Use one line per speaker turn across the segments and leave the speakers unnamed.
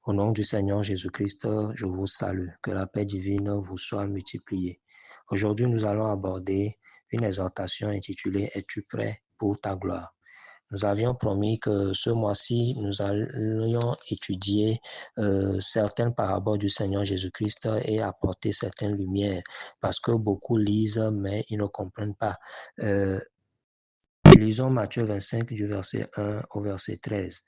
Au nom du Seigneur Jésus-Christ, je vous salue. Que la paix divine vous soit multipliée. Aujourd'hui, nous allons aborder une exhortation intitulée « Es-tu prêt pour ta gloire ?» Nous avions promis que ce mois-ci, nous allions étudier certaines paraboles du Seigneur Jésus-Christ et apporter certaines lumières parce que beaucoup lisent, mais ils ne comprennent pas. Lisons Matthieu 25 du verset 1 au verset 13.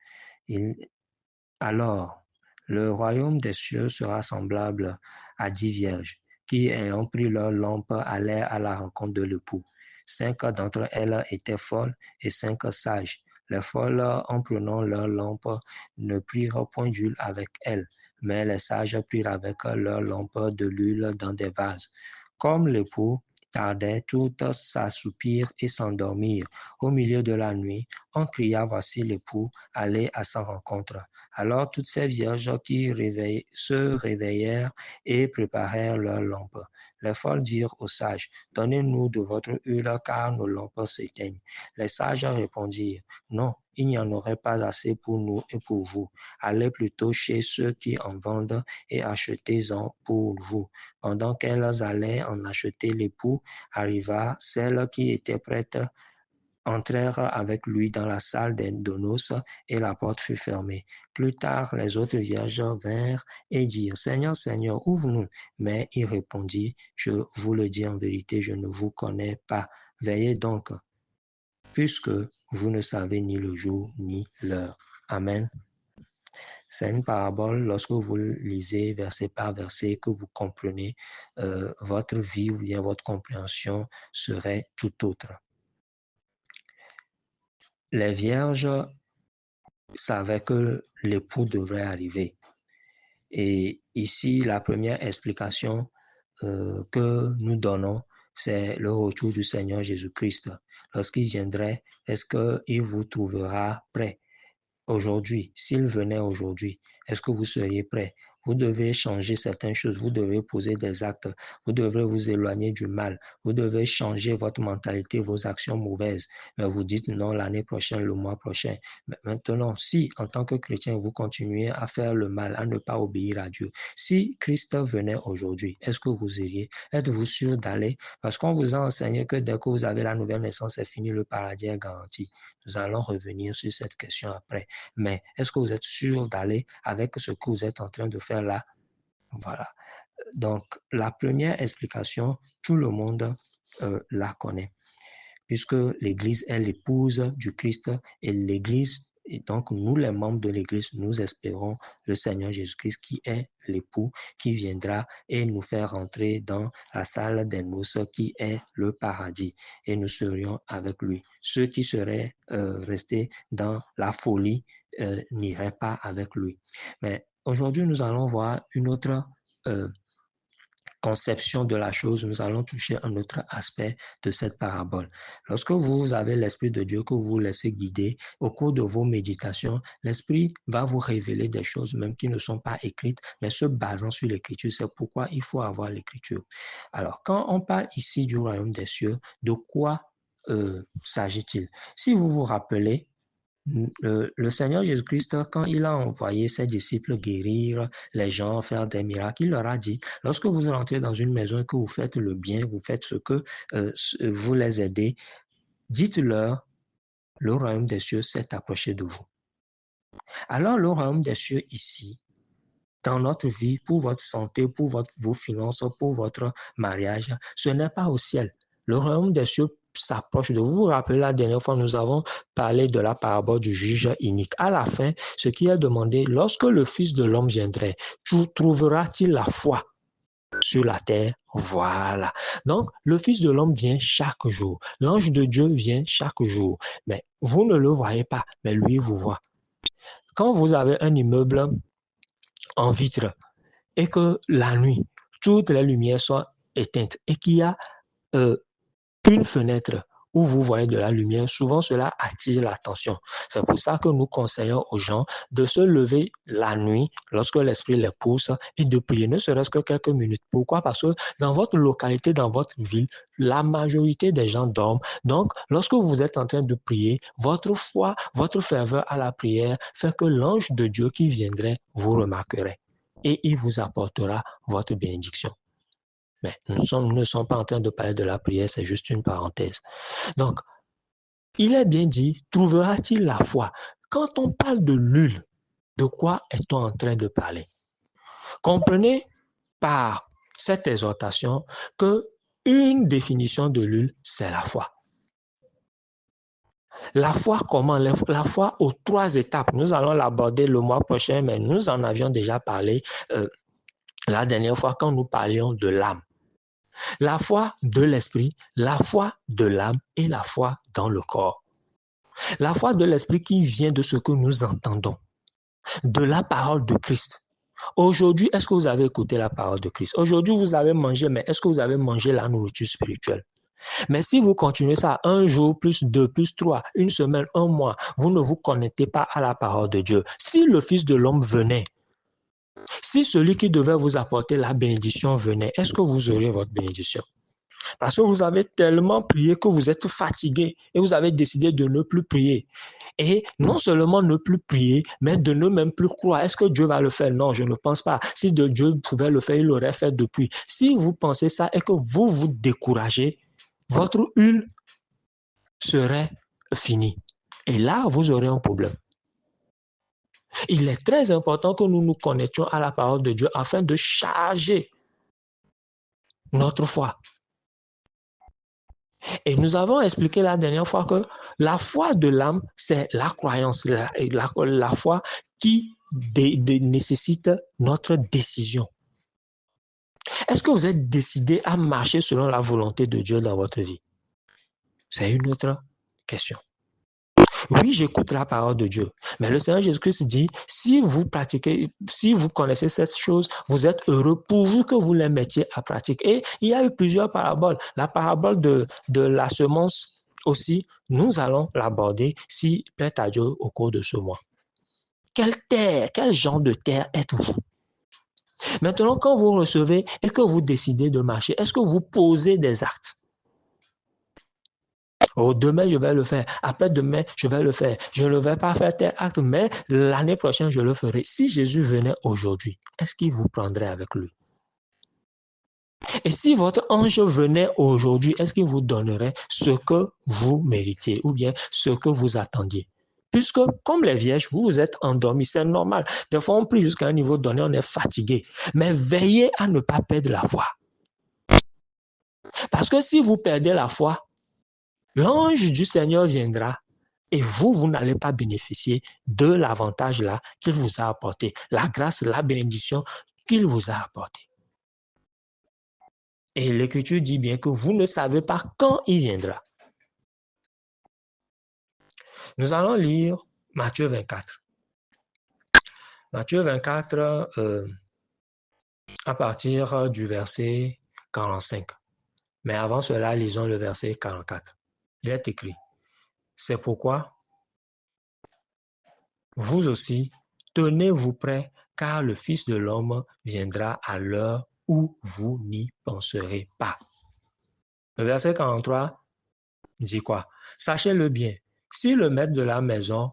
Alors, le royaume des cieux sera semblable à 10 vierges qui, ayant pris leur lampe, allèrent à la rencontre de l'époux. 5 d'entre elles étaient folles et 5 sages. Les folles, en prenant leur lampe, ne prirent point d'huile avec elles, mais les sages prirent avec leur lampe de l'huile dans des vases. Comme l'époux tardait, toutes s'assoupirent et s'endormirent. Au milieu de la nuit, on cria, voici l'époux, allez à sa rencontre. Alors toutes ces vierges qui se réveillèrent et préparèrent leurs lampes. Les folles dirent aux sages, donnez-nous de votre huile car nos lampes s'éteignent. Les sages répondirent, non, il n'y en aurait pas assez pour nous et pour vous. Allez plutôt chez ceux qui en vendent et achetez-en pour vous. Pendant qu'elles allaient en acheter, l'époux arriva, celles qui étaient prêtes entrèrent avec lui dans la salle des noces et la porte fut fermée. Plus tard, les autres vierges vinrent et dirent, Seigneur, Seigneur, ouvre-nous. Mais il répondit, je vous le dis en vérité, je ne vous connais pas. Veillez donc, puisque vous ne savez ni le jour ni l'heure. Amen. C'est une parabole, lorsque vous lisez verset par verset, que vous comprenez, votre vie ou bien votre compréhension serait tout autre. Les vierges savaient que l'époux devrait arriver. Et ici, la première explication que nous donnons, c'est le retour du Seigneur Jésus-Christ. Lorsqu'il viendrait, est-ce qu'il vous trouvera prêt? Aujourd'hui, s'il venait aujourd'hui, est-ce que vous seriez prêt? Vous devez changer certaines choses, vous devez poser des actes, vous devez vous éloigner du mal, vous devez changer votre mentalité, vos actions mauvaises. Mais vous dites non l'année prochaine, le mois prochain. Mais maintenant, si en tant que chrétien, vous continuez à faire le mal, à ne pas obéir à Dieu, si Christ venait aujourd'hui, est-ce que vous iriez? Êtes-vous sûr d'aller? Parce qu'on vous a enseigné que dès que vous avez la nouvelle naissance, c'est fini, le paradis est garanti. Nous allons revenir sur cette question après. Mais est-ce que vous êtes sûr d'aller avec ce que vous êtes en train de faire là? Voilà. Donc, la première explication, tout le monde la connaît, puisque l'Église est l'épouse du Christ et l'Église, et donc nous les membres de l'Église, nous espérons le Seigneur Jésus-Christ qui est l'époux, qui viendra et nous faire rentrer dans la salle des noces qui est le paradis et nous serions avec lui. Ceux qui seraient restés dans la folie n'iraient pas avec lui. Mais aujourd'hui, nous allons voir une autre conception de la chose, nous allons toucher un autre aspect de cette parabole. Lorsque vous avez l'Esprit de Dieu, que vous vous laissez guider, au cours de vos méditations, l'Esprit va vous révéler des choses même qui ne sont pas écrites, mais se basant sur l'Écriture. C'est pourquoi il faut avoir l'Écriture. Alors, quand on parle ici du royaume des cieux, de quoi s'agit-il? Si vous vous rappelez, le Seigneur Jésus-Christ, quand il a envoyé ses disciples guérir les gens, faire des miracles, il leur a dit, lorsque vous rentrez dans une maison et que vous faites le bien, vous faites ce que vous les aidez, dites-leur, le royaume des cieux s'est approché de vous. Alors, le royaume des cieux ici, dans notre vie, pour votre santé, pour vos finances, pour votre mariage, ce n'est pas au ciel. Le royaume des cieux s'approche de vous. Vous vous rappelez, la dernière fois, nous avons parlé de la parabole du juge inique. À la fin, ce qui est demandé, lorsque le Fils de l'homme viendrait, trouvera-t-il la foi sur la terre? Voilà. Donc, le Fils de l'homme vient chaque jour. L'ange de Dieu vient chaque jour. Mais vous ne le voyez pas, mais lui vous voit. Quand vous avez un immeuble en vitre et que la nuit, toutes les lumières soient éteintes et qu'il y a une fenêtre où vous voyez de la lumière, souvent cela attire l'attention. C'est pour ça que nous conseillons aux gens de se lever la nuit lorsque l'esprit les pousse et de prier, ne serait-ce que quelques minutes. Pourquoi? Parce que dans votre localité, dans votre ville, la majorité des gens dorment. Donc, lorsque vous êtes en train de prier, votre foi, votre ferveur à la prière fait que l'ange de Dieu qui viendrait vous remarquerait et il vous apportera votre bénédiction. Mais nous ne sommes pas en train de parler de la prière, c'est juste une parenthèse. Donc, il est bien dit, trouvera-t-il la foi? Quand on parle de l'huile, de quoi est-on en train de parler? Comprenez par cette exhortation que une définition de l'huile, c'est la foi. La foi, comment? La foi aux 3 étapes. Nous allons l'aborder le mois prochain, mais nous en avions déjà parlé la dernière fois quand nous parlions de l'âme. La foi de l'esprit, la foi de l'âme et la foi dans le corps. La foi de l'esprit qui vient de ce que nous entendons, de la parole de Christ. Aujourd'hui, est-ce que vous avez écouté la parole de Christ? Aujourd'hui, vous avez mangé, mais est-ce que vous avez mangé la nourriture spirituelle? Mais si vous continuez ça un jour, plus 2, plus 3, une semaine, un mois, vous ne vous connectez pas à la parole de Dieu. Si le Fils de l'homme venait, si celui qui devait vous apporter la bénédiction venait, est-ce que vous auriez votre bénédiction? Parce que vous avez tellement prié que vous êtes fatigué et vous avez décidé de ne plus prier. Et non seulement ne plus prier, mais de ne même plus croire. Est-ce que Dieu va le faire? Non, je ne pense pas. Si Dieu pouvait le faire, il l'aurait fait depuis. Si vous pensez ça et que vous vous découragez, votre huile serait finie. Et là, vous aurez un problème. Il est très important que nous nous connections à la parole de Dieu afin de charger notre foi. Et nous avons expliqué la dernière fois que la foi de l'âme, c'est la croyance, la foi qui nécessite notre décision. Est-ce que vous êtes décidé à marcher selon la volonté de Dieu dans votre vie? C'est une autre question. Oui, j'écoute la parole de Dieu. Mais le Seigneur Jésus-Christ dit, si vous pratiquez, si vous connaissez cette chose, vous êtes heureux pourvu que vous les mettiez à pratique. Et il y a eu plusieurs paraboles. La parabole de la semence aussi, nous allons l'aborder si plaît à Dieu au cours de ce mois. Quelle terre, quel genre de terre êtes-vous? Maintenant, quand vous recevez et que vous décidez de marcher, est-ce que vous posez des actes? Oh, demain, je vais le faire. Après-demain, je vais le faire. Je ne vais pas faire tel acte, mais l'année prochaine, je le ferai. Si Jésus venait aujourd'hui, est-ce qu'il vous prendrait avec lui? Et si votre ange venait aujourd'hui, est-ce qu'il vous donnerait ce que vous méritiez ou bien ce que vous attendiez? Puisque, comme les vierges, vous vous êtes endormis, c'est normal. Des fois, on prie jusqu'à un niveau donné, on est fatigué. Mais veillez à ne pas perdre la foi. Parce que si vous perdez la foi, l'ange du Seigneur viendra et vous n'allez pas bénéficier de l'avantage là qu'il vous a apporté, la grâce, la bénédiction qu'il vous a apporté. Et l'Écriture dit bien que vous ne savez pas quand il viendra. Nous allons lire Matthieu 24. Matthieu 24, à partir du verset 45. Mais avant cela, lisons le verset 44. Il est écrit, c'est pourquoi vous aussi, tenez-vous prêts, car le Fils de l'homme viendra à l'heure où vous n'y penserez pas. Le verset 43 dit quoi? Sachez-le bien, si le maître de la maison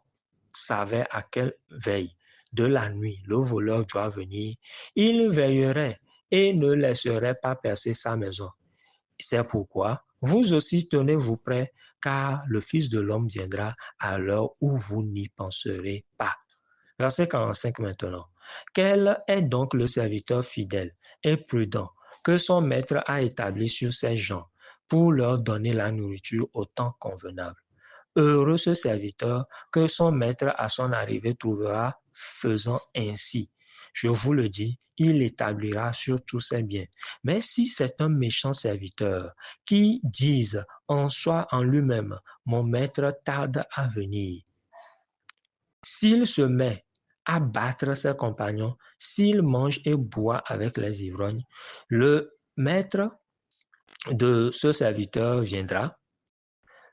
savait à quelle veille de la nuit le voleur doit venir, il veillerait et ne laisserait pas percer sa maison. C'est pourquoi vous aussi tenez-vous prêts, car le Fils de l'homme viendra à l'heure où vous n'y penserez pas. Verset 45 maintenant. Quel est donc le serviteur fidèle et prudent que son maître a établi sur ses gens pour leur donner la nourriture au temps convenable? Heureux ce serviteur que son maître à son arrivée trouvera faisant ainsi. Je vous le dis, il l'établira sur tous ses biens. Mais si c'est un méchant serviteur qui dise en soi en lui-même, mon maître tarde à venir, s'il se met à battre ses compagnons, s'il mange et boit avec les ivrognes, le maître de ce serviteur viendra,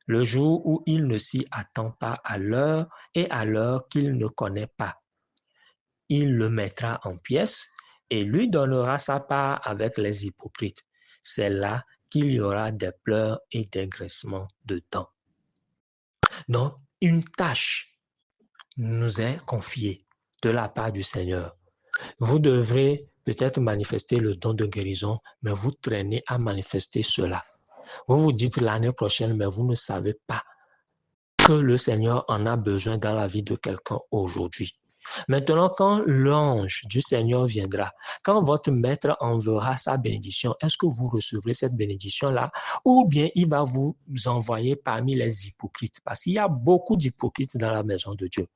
le jour où il ne s'y attend pas à l'heure et à l'heure qu'il ne connaît pas. Il le mettra en pièces et lui donnera sa part avec les hypocrites. C'est là qu'il y aura des pleurs et des graissements de dents. Donc, une tâche nous est confiée de la part du Seigneur. Vous devrez peut-être manifester le don de guérison, mais vous traînez à manifester cela. Vous vous dites l'année prochaine, mais vous ne savez pas que le Seigneur en a besoin dans la vie de quelqu'un aujourd'hui. Maintenant, quand l'ange du Seigneur viendra, quand votre maître enverra sa bénédiction, est-ce que vous recevrez cette bénédiction-là ou bien il va vous envoyer parmi les hypocrites? Parce qu'il y a beaucoup d'hypocrites dans la maison de Dieu.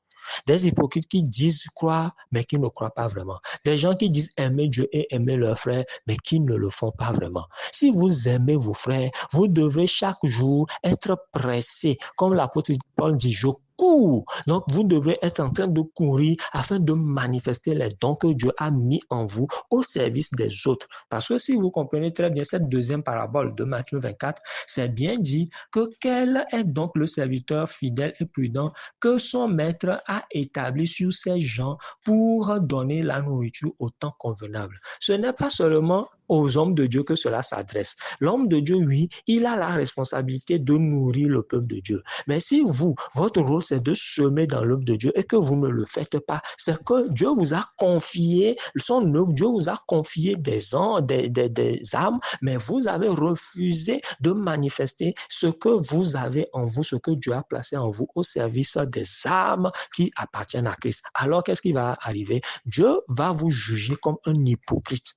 Des hypocrites qui disent croire, mais qui ne croient pas vraiment. Des gens qui disent aimer Dieu et aimer leurs frères, mais qui ne le font pas vraiment. Si vous aimez vos frères, vous devrez chaque jour être pressé. Comme l'apôtre Paul dit, je cours. Donc, vous devrez être en train de courir afin de manifester les dons que Dieu a mis en vous au service des autres. Parce que si vous comprenez très bien cette deuxième parabole de Matthieu 24, c'est bien dit que quel est donc le serviteur fidèle et prudent que son maître a établi sur ces gens pour donner la nourriture au temps convenable. Ce n'est pas seulement aux hommes de Dieu que cela s'adresse. L'homme de Dieu, oui, il a la responsabilité de nourrir le peuple de Dieu. Mais si vous, votre rôle, c'est de semer dans l'œuvre de Dieu et que vous ne le faites pas, c'est que Dieu vous a confié son œuvre, Dieu vous a confié des âmes, mais vous avez refusé de manifester ce que vous avez en vous, ce que Dieu a placé en vous au service des âmes qui appartiennent à Christ. Alors, qu'est-ce qui va arriver? Dieu va vous juger comme un hypocrite.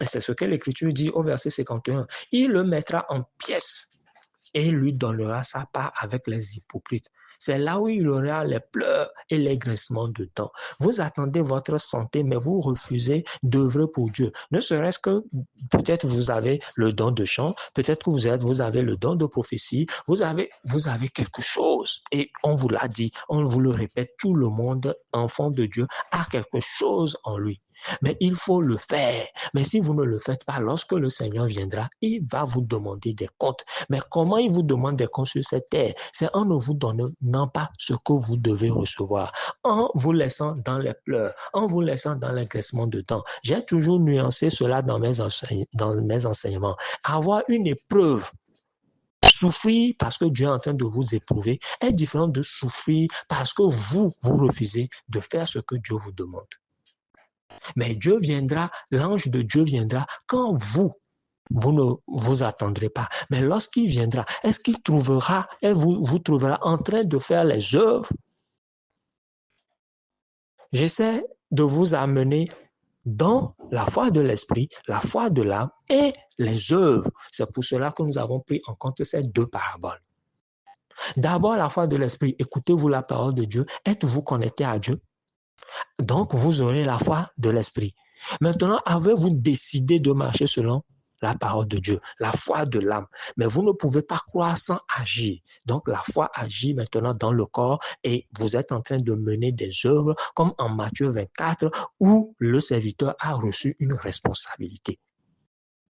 Et c'est ce que l'Écriture dit au verset 51. Il le mettra en pièces et lui donnera sa part avec les hypocrites. C'est là où il y aura les pleurs et les graissements de dents. Vous attendez votre santé, mais vous refusez d'œuvrer pour Dieu. Ne serait-ce que peut-être vous avez le don de chant, peut-être que vous avez le don de prophétie, vous avez quelque chose. Et on vous l'a dit, on vous le répète, tout le monde, enfant de Dieu, a quelque chose en lui. Mais il faut le faire. Mais si vous ne le faites pas, lorsque le Seigneur viendra, il va vous demander des comptes. Mais comment il vous demande des comptes sur cette terre? C'est en ne vous donnant pas ce que vous devez recevoir, en vous laissant dans les pleurs, en vous laissant dans l'engraissement de temps. J'ai toujours nuancé cela dans mes enseignements. Avoir une épreuve, souffrir parce que Dieu est en train de vous éprouver est différent de souffrir parce que vous refusez de faire ce que Dieu vous demande. Mais Dieu viendra, l'ange de Dieu viendra quand vous ne vous attendrez pas. Mais lorsqu'il viendra, est-ce qu'il trouvera et vous trouvera en train de faire les œuvres? J'essaie de vous amener dans la foi de l'esprit, la foi de l'âme et les œuvres. C'est pour cela que nous avons pris en compte ces deux paraboles. D'abord, la foi de l'esprit. Écoutez-vous la parole de Dieu. Êtes-vous connecté à Dieu? Donc, vous aurez la foi de l'esprit. Maintenant, avez-vous décidé de marcher selon la parole de Dieu, la foi de l'âme? Mais vous ne pouvez pas croire sans agir. Donc, la foi agit maintenant dans le corps et vous êtes en train de mener des œuvres comme en Matthieu 24 où le serviteur a reçu une responsabilité.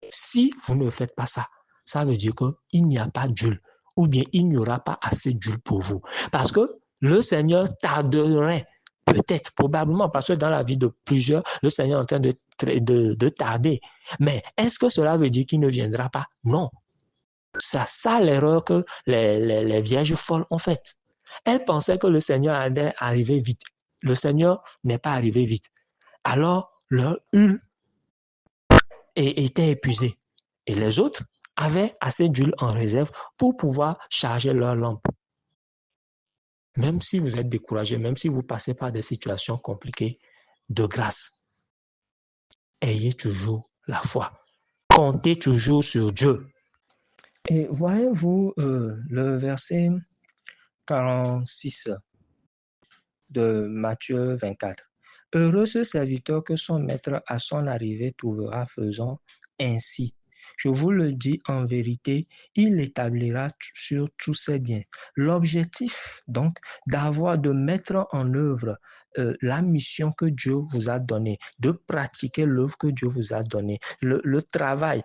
Si vous ne faites pas ça, ça veut dire qu'il n'y a pas d'huile ou bien il n'y aura pas assez d'huile pour vous. Parce que le Seigneur tarderait. Peut-être, probablement, parce que dans la vie de plusieurs, le Seigneur est en train de tarder. Mais est-ce que cela veut dire qu'il ne viendra pas? Non. C'est ça l'erreur que les vierges folles ont faite. Elles pensaient que le Seigneur allait arriver vite. Le Seigneur n'est pas arrivé vite. Alors, leur huile était épuisée. Et les autres avaient assez d'huile en réserve pour pouvoir charger leur lampe. Même si vous êtes découragé, même si vous passez par des situations compliquées, de grâce, ayez toujours la foi. Comptez toujours sur Dieu. Et voyez-vous le verset 46 de Matthieu 24. Heureux ce serviteur que son maître à son arrivée trouvera faisant ainsi. Je vous le dis en vérité, il établira sur tous ses biens. L'objectif, donc, de mettre en œuvre la mission que Dieu vous a donnée, de pratiquer l'œuvre que Dieu vous a donnée, le travail,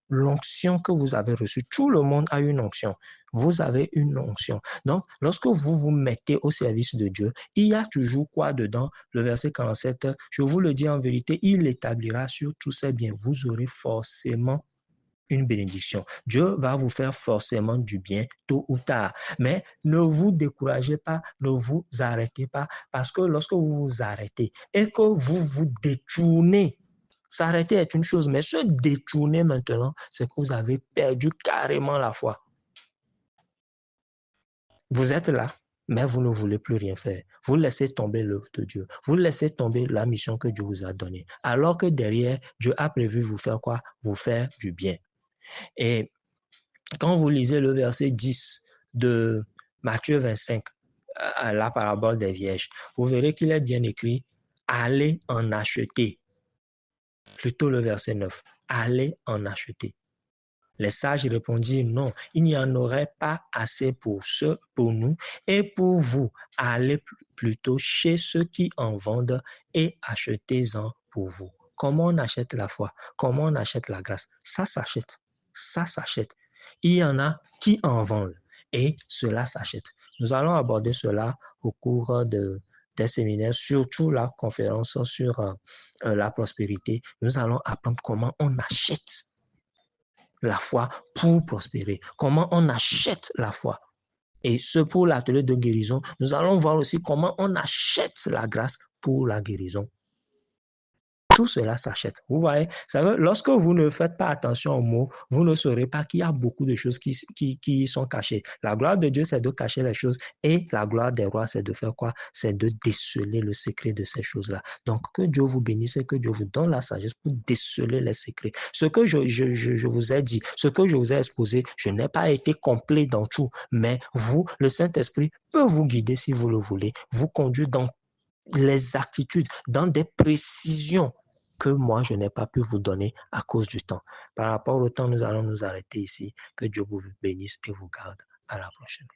l'onction que vous avez reçue. Tout le monde a une onction. Vous avez une onction. Donc, lorsque vous vous mettez au service de Dieu, il y a toujours quoi dedans? Le verset 47, je vous le dis en vérité, il établira sur tous ses biens. Vous aurez forcément une bénédiction. Dieu va vous faire forcément du bien tôt ou tard. Mais ne vous découragez pas, ne vous arrêtez pas, parce que lorsque vous vous arrêtez et que vous vous détournez, s'arrêter est une chose, mais se détourner maintenant, c'est que vous avez perdu carrément la foi. Vous êtes là, mais vous ne voulez plus rien faire. Vous laissez tomber l'œuvre de Dieu. Vous laissez tomber la mission que Dieu vous a donnée. Alors que derrière, Dieu a prévu vous faire quoi? Vous faire du bien. Et quand vous lisez le verset 10 de Matthieu 25, la parabole des vierges, vous verrez qu'il est bien écrit, allez en acheter. Plutôt le verset 9, allez en acheter. Les sages répondirent, non, il n'y en aurait pas assez pour nous et pour vous. Allez plutôt chez ceux qui en vendent et achetez-en pour vous. Comment on achète la foi? Comment on achète la grâce? Ça s'achète. Ça s'achète. Il y en a qui en vendent et cela s'achète. Nous allons aborder cela au cours des séminaires, surtout la conférence sur la prospérité. Nous allons apprendre comment on achète la foi pour prospérer. Comment on achète la foi. Et ce pour l'atelier de guérison, nous allons voir aussi comment on achète la grâce pour la guérison. Tout cela s'achète. Vous voyez, lorsque vous ne faites pas attention aux mots, vous ne saurez pas qu'il y a beaucoup de choses qui sont cachées. La gloire de Dieu, c'est de cacher les choses et la gloire des rois, c'est de faire quoi? C'est de déceler le secret de ces choses-là. Donc, que Dieu vous bénisse et que Dieu vous donne la sagesse pour déceler les secrets. Ce que je vous ai dit, ce que je vous ai exposé, je n'ai pas été complet dans tout, mais vous, le Saint-Esprit peut vous guider si vous le voulez, vous conduire dans les attitudes, dans des précisions que moi, je n'ai pas pu vous donner à cause du temps. Par rapport au temps, nous allons nous arrêter ici. Que Dieu vous bénisse et vous garde. À la prochaine.